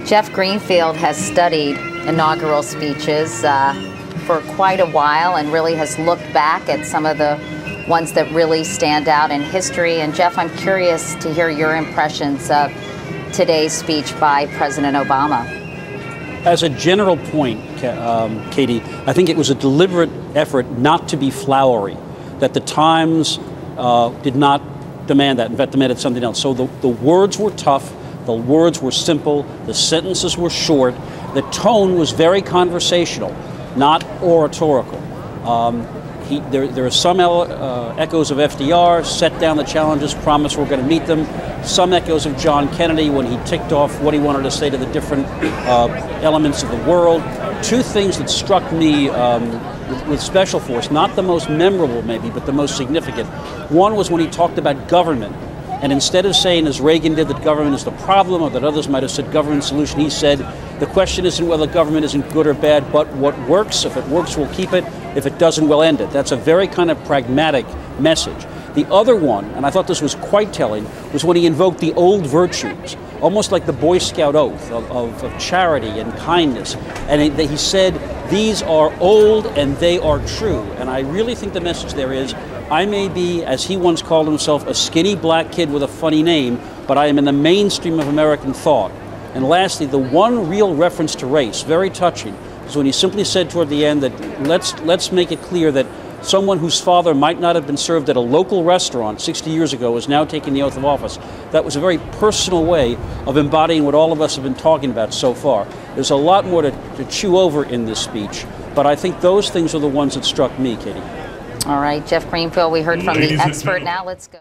Jeff Greenfield has studied inaugural speeches for quite a while and really has looked back at some of the ones that really stand out in history. And Jeff, I'm curious to hear your impressions of today's speech by President Obama. As a general point, Katie, I think it was a deliberate effort not to be flowery, that the Times did not demand that, in fact demanded something else. So the words were tough, the words were simple, the sentences were short, the tone was very conversational, not oratorical. There are some echoes of FDR, set down the challenges, promised we're going to meet them. Some echoes of John Kennedy when he ticked off what he wanted to say to the different elements of the world. Two things that struck me with Special Force, not the most memorable maybe, but the most significant. One was when he talked about government. And instead of saying, as Reagan did, that government is the problem, or that others might have said government solution, he said, the question isn't whether government isn't good or bad, but what works. If it works, we'll keep it. If it doesn't, we'll end it. That's a very kind of pragmatic message. The other one, and I thought this was quite telling, was when he invoked the old virtues, almost like the Boy Scout oath of charity and kindness. And he said, these are old and they are true. And I really think the message there is, I may be, as he once called himself, a skinny black kid with a funny name, but I am in the mainstream of American thought. And lastly, the one real reference to race, very touching, is when he simply said toward the end that let's make it clear that someone whose father might not have been served at a local restaurant 60 years ago is now taking the oath of office. That was a very personal way of embodying what all of us have been talking about so far. There's a lot more to chew over in this speech, but I think those things are the ones that struck me, Katie. All right, Jeff Greenfield, we heard from the expert. Now let's go.